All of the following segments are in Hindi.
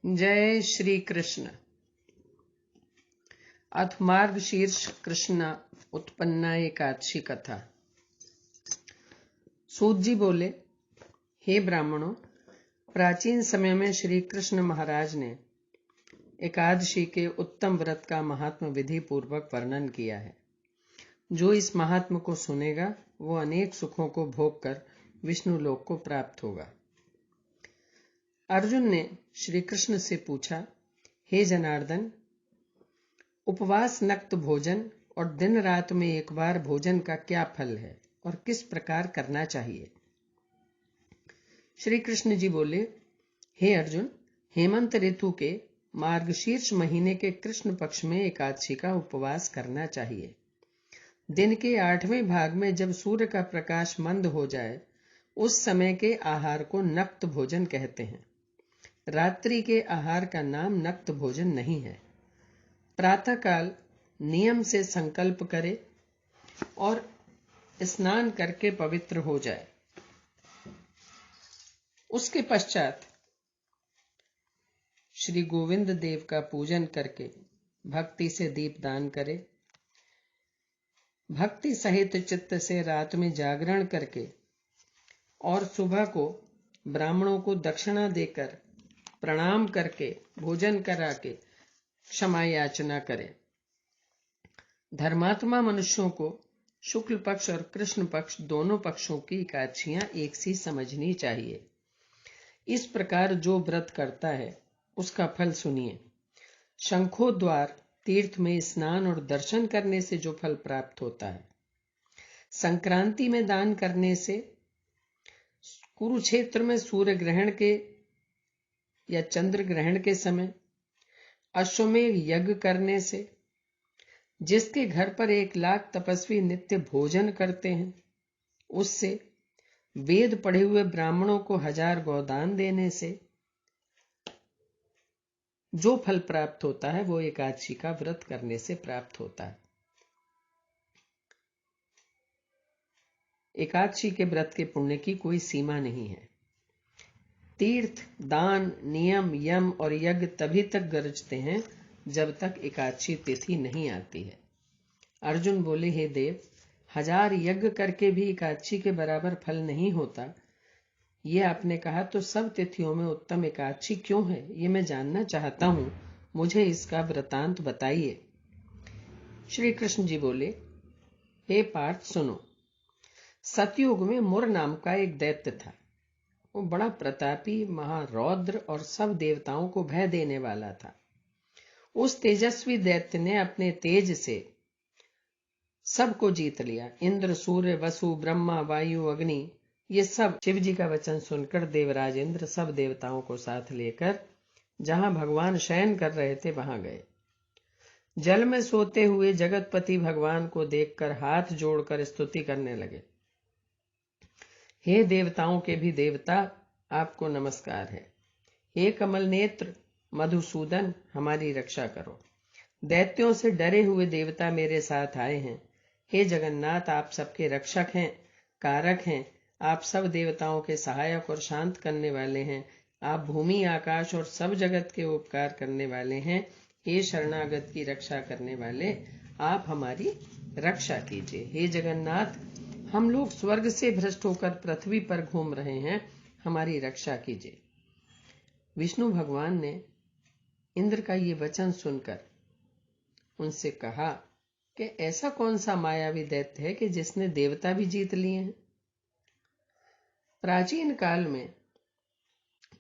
जय श्री कृष्ण। अथ मार्गशीर्ष कृष्ण उत्पन्ना एकादशी कथा। सूत जी बोले, हे ब्राह्मणों, प्राचीन समय में श्री कृष्ण महाराज ने एकादशी के उत्तम व्रत का महात्म विधि पूर्वक वर्णन किया है। जो इस महात्म को सुनेगा वो अनेक सुखों को भोग कर विष्णु लोक को प्राप्त होगा। अर्जुन ने श्री कृष्ण से पूछा, हे जनार्दन, उपवास, नक्त भोजन और दिन रात में एक बार भोजन का क्या फल है और किस प्रकार करना चाहिए? श्री कृष्ण जी बोले, हे अर्जुन, हेमंत ऋतु के मार्गशीर्ष महीने के कृष्ण पक्ष में एकादशी का उपवास करना चाहिए। दिन के 8वें भाग में जब सूर्य का प्रकाश मंद हो जाए उस समय के आहार को नक्त भोजन कहते हैं। रात्रि के आहार का नाम नक्त भोजन नहीं है। प्रातःकाल नियम से संकल्प करे और स्नान करके पवित्र हो जाए। उसके पश्चात श्री गोविंद देव का पूजन करके भक्ति से दीपदान करे। भक्ति सहित चित्त से रात में जागरण करके और सुबह को ब्राह्मणों को दक्षिणा देकर प्रणाम करके भोजन करा के क्षमा याचना करे। धर्मात्मा मनुष्यों को शुक्ल पक्ष और कृष्ण पक्ष दोनों पक्षों की एकादशियां एक सी समझनी चाहिए। इस प्रकार जो व्रत करता है उसका फल सुनिए। शंखोद्वार तीर्थ में स्नान और दर्शन करने से जो फल प्राप्त होता है, संक्रांति में दान करने से, कुरुक्षेत्र में सूर्य ग्रहण के या चंद्र ग्रहण के समय अश्वमेध यज्ञ करने से, जिसके घर पर 1,00,000 तपस्वी नित्य भोजन करते हैं उससे, वेद पढ़े हुए ब्राह्मणों को 1000 गोदान देने से जो फल प्राप्त होता है वो एकादशी का व्रत करने से प्राप्त होता है। एकादशी के व्रत के पुण्य की कोई सीमा नहीं है। तीर्थ, दान, नियम, यम और यज्ञ तभी तक गरजते हैं जब तक एकादशी तिथि नहीं आती है। अर्जुन बोले, हे देव, 1000 यज्ञ करके भी एकादशी के बराबर फल नहीं होता। ये आपने कहा तो सब तिथियों में उत्तम एकादशी क्यों है, ये मैं जानना चाहता हूं। मुझे इसका वृतांत बताइए। श्री कृष्ण जी बोले, हे पार्थ, सुनो। सतयुग में मुर नाम का एक दैत्य था। वो बड़ा प्रतापी, महारौद्र और सब देवताओं को भय देने वाला था। उस तेजस्वी दैत्य ने अपने तेज से सबको जीत लिया। इंद्र, सूर्य, वसु, ब्रह्मा, वायु, अग्नि, ये सब शिव जी का वचन सुनकर देवराज इंद्र सब देवताओं को साथ लेकर जहां भगवान शयन कर रहे थे वहां गए। जल में सोते हुए जगतपति भगवान को देखकर हाथ जोड़कर स्तुति करने लगे। हे देवताओं के भी देवता, आपको नमस्कार है। हे कमल नेत्र मधुसूदन, हमारी रक्षा करो। दैत्यों से डरे हुए देवता मेरे साथ आए हैं। हे जगन्नाथ, आप सबके रक्षक हैं, कारक हैं। आप सब देवताओं के सहायक और शांत करने वाले हैं। आप भूमि, आकाश और सब जगत के उपकार करने वाले हैं। हे शरणागत की रक्षा करने वाले, आप हमारी रक्षा कीजिए। हे जगन्नाथ, हम लोग स्वर्ग से भ्रष्ट होकर पृथ्वी पर घूम रहे हैं, हमारी रक्षा कीजिए। विष्णु भगवान ने इंद्र का ये वचन सुनकर उनसे कहा कि ऐसा कौन सा मायावी दैत्य है कि जिसने देवता भी जीत लिए हैं। प्राचीन काल में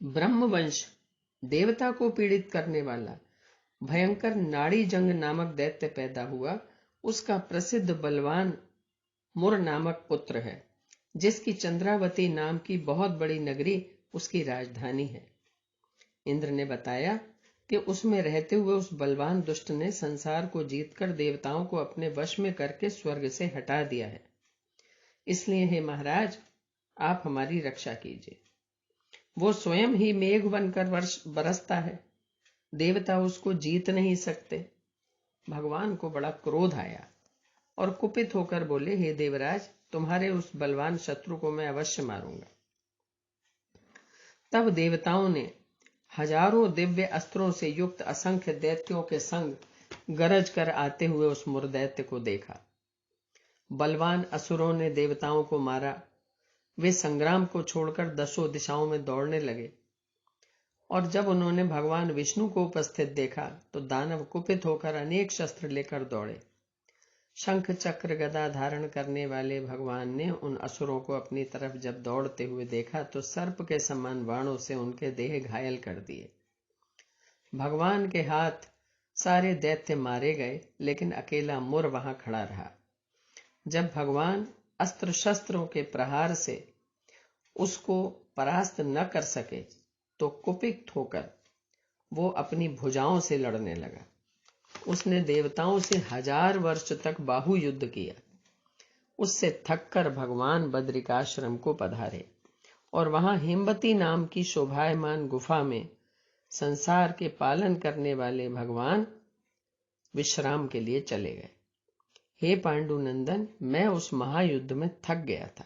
ब्रह्मवंश देवता को पीड़ित करने वाला भयंकर नाड़ी जंग नामक दैत्य पैदा हुआ। उसका प्रसिद्ध बलवान मुर नामक पुत्र है, जिसकी चंद्रावती नाम की बहुत बड़ी नगरी उसकी राजधानी है। इंद्र ने बताया कि उसमें रहते हुए उस बलवान दुष्ट ने संसार को जीतकर देवताओं को अपने वश में करके स्वर्ग से हटा दिया है। इसलिए हे महाराज, आप हमारी रक्षा कीजिए। वो स्वयं ही मेघ बनकर बरसता है, देवता उसको जीत नहीं सकते। भगवान को बड़ा क्रोध आया और कुपित होकर बोले, हे देवराज, तुम्हारे उस बलवान शत्रु को मैं अवश्य मारूंगा। तब देवताओं ने हजारों दिव्य अस्त्रों से युक्त असंख्य दैत्यों के संग गरज कर आते हुए उस मुरदैत्य को देखा। बलवान असुरों ने देवताओं को मारा। वे संग्राम को छोड़कर दसों दिशाओं में दौड़ने लगे, और जब उन्होंने भगवान विष्णु को उपस्थित देखा तो दानव कुपित होकर अनेक शस्त्र लेकर दौड़े। शंख चक्र गदा धारण करने वाले भगवान ने उन असुरों को अपनी तरफ जब दौड़ते हुए देखा तो सर्प के समान बाणों से उनके देह घायल कर दिए। भगवान के हाथ सारे दैत्य मारे गए, लेकिन अकेला मुर वहां खड़ा रहा। जब भगवान अस्त्र शस्त्रों के प्रहार से उसको परास्त न कर सके तो कुपित होकर वो अपनी भुजाओं से लड़ने लगा। उसने देवताओं से 1000 वर्ष तक बाहु युद्ध किया। उससे थककर भगवान बद्रिकाश्रम को पधारे और वहां हिमवती नाम की शोभायमान गुफा में संसार के पालन करने वाले भगवान विश्राम के लिए चले गए। हे पांडुनंदन, मैं उस महायुद्ध में थक गया था।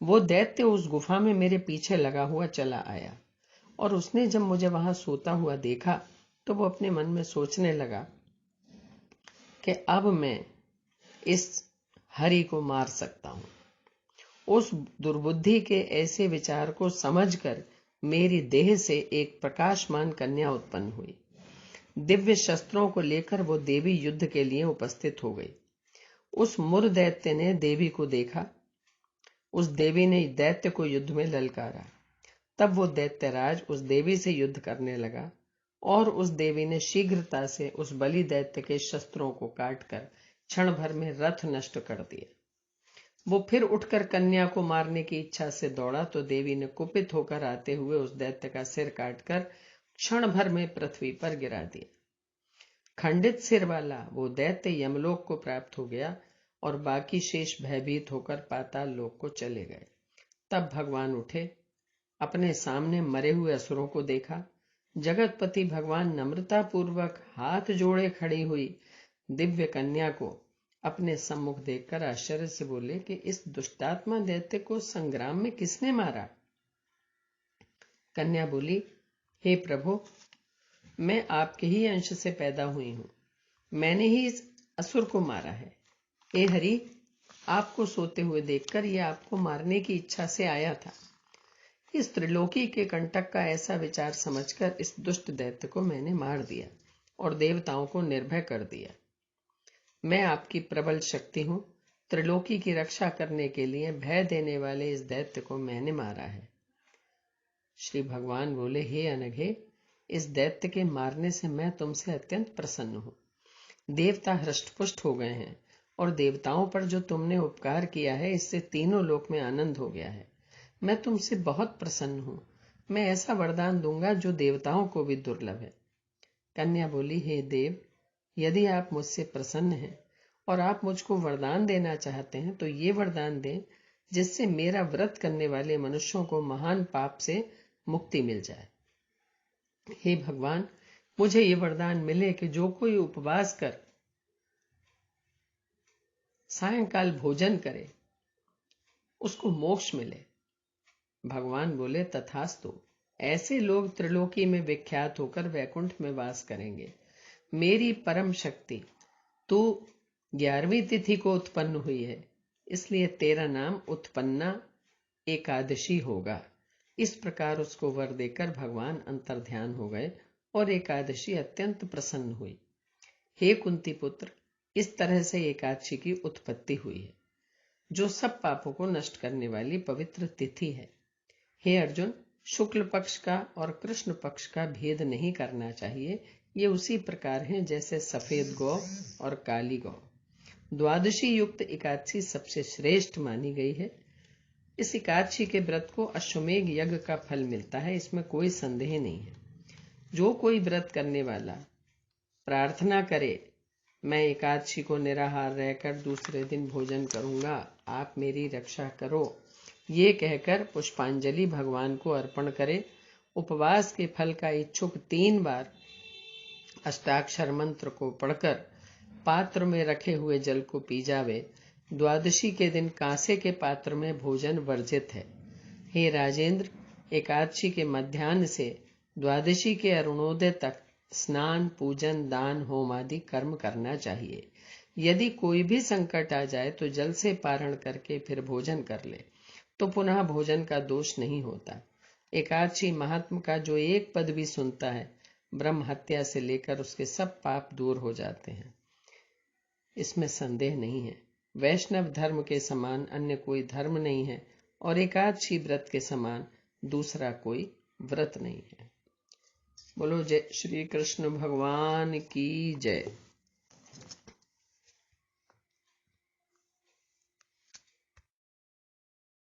वो दैत्य उस गुफा में मेरे पीछे लगा हुआ चला आया, और उसने जब मुझे वहां सोता हुआ देखा तो वो अपने मन में सोचने लगा कि अब मैं इस हरि को मार सकता हूं। उस दुर्बुद्धि के ऐसे विचार को समझकर मेरी देह से एक प्रकाशमान कन्या उत्पन्न हुई। दिव्य शस्त्रों को लेकर वो देवी युद्ध के लिए उपस्थित हो गई। उस मुर दैत्य ने देवी को देखा। उस देवी ने दैत्य को युद्ध में ललकारा। तब वो दैत्यराज उस देवी से युद्ध करने लगा, और उस देवी ने शीघ्रता से उस बलि दैत्य के शस्त्रों को काटकर क्षण भर में रथ नष्ट कर दिया। वो फिर उठकर कन्या को मारने की इच्छा से दौड़ा तो देवी ने कुपित होकर आते हुए उस दैत्य का सिर काटकर क्षण भर में पृथ्वी पर गिरा दिया। खंडित सिर वाला वो दैत्य यमलोक को प्राप्त हो गया, और बाकी शेष भयभीत होकर पाताल लोक को चले गए। तब भगवान उठे, अपने सामने मरे हुए असुरों को देखा। जगतपति भगवान नम्रता पूर्वक हाथ जोड़े खड़ी हुई दिव्य कन्या को अपने सम्मुख देखकर आश्चर्य से बोले कि इस दुष्टात्मा दैत्य को संग्राम में किसने मारा? कन्या बोली, हे प्रभु, मैं आपके ही अंश से पैदा हुई हूं। मैंने ही इस असुर को मारा है। हे हरि, आपको सोते हुए देखकर यह आपको मारने की इच्छा से आया था। इस त्रिलोकी के कंटक का ऐसा विचार समझकर इस दुष्ट दैत्य को मैंने मार दिया और देवताओं को निर्भय कर दिया। मैं आपकी प्रबल शक्ति हूं। त्रिलोकी की रक्षा करने के लिए भय देने वाले इस दैत्य को मैंने मारा है। श्री भगवान बोले, हे अनघे, इस दैत्य के मारने से मैं तुमसे अत्यंत प्रसन्न हूं। देवता हृष्टपुष्ट हो गए हैं, और देवताओं पर जो तुमने उपकार किया है इससे तीनों लोक में आनंद हो गया है। मैं तुमसे बहुत प्रसन्न हूं। मैं ऐसा वरदान दूंगा जो देवताओं को भी दुर्लभ है। कन्या बोली, हे देव, यदि आप मुझसे प्रसन्न हैं और आप मुझको वरदान देना चाहते हैं तो ये वरदान दें जिससे मेरा व्रत करने वाले मनुष्यों को महान पाप से मुक्ति मिल जाए। हे भगवान, मुझे ये वरदान मिले कि जो कोई उपवास कर सायंकाल भोजन करे उसको मोक्ष मिले। भगवान बोले, तथास्तु। ऐसे लोग त्रिलोकी में विख्यात होकर वैकुंठ में वास करेंगे। मेरी परम शक्ति तू 11वीं तिथि को उत्पन्न हुई है, इसलिए तेरा नाम उत्पन्ना एकादशी होगा। इस प्रकार उसको वर देकर भगवान अंतर्ध्यान हो गए और एकादशी अत्यंत प्रसन्न हुई। हे कुंती पुत्र, इस तरह से एकादशी की उत्पत्ति हुई है, जो सब पापों को नष्ट करने वाली पवित्र तिथि है। हे अर्जुन, शुक्ल पक्ष का और कृष्ण पक्ष का भेद नहीं करना चाहिए। ये उसी प्रकार हैं जैसे सफेद गौ और काली गौ। द्वादशी युक्त एकादशी सबसे श्रेष्ठ मानी गई है। इस एकादशी के व्रत को अश्वमेघ यज्ञ का फल मिलता है, इसमें कोई संदेह नहीं है। जो कोई व्रत करने वाला प्रार्थना करे, मैं एकादशी को निराहार रहकर दूसरे दिन भोजन करूंगा, आप मेरी रक्षा करो, ये कहकर पुष्पांजलि भगवान को अर्पण करे। उपवास के फल का इच्छुक 3 बार अष्टाक्षर मंत्र को पढ़कर पात्र में रखे हुए जल को पी जावे। द्वादशी के दिन कांसे के पात्र में भोजन वर्जित है। हे राजेंद्र, एकादशी के मध्याह्न से द्वादशी के अरुणोदय तक स्नान, पूजन, दान, होम आदि कर्म करना चाहिए। यदि कोई भी संकट आ जाए तो जल से पारण करके फिर भोजन कर ले तो पुनः भोजन का दोष नहीं होता। एकादशी महात्मा का जो एक पद भी सुनता है, ब्रह्म हत्या से लेकर उसके सब पाप दूर हो जाते हैं, इसमें संदेह नहीं है। वैष्णव धर्म के समान अन्य कोई धर्म नहीं है और एकादशी व्रत के समान दूसरा कोई व्रत नहीं है। बोलो जय श्री कृष्ण भगवान की जय।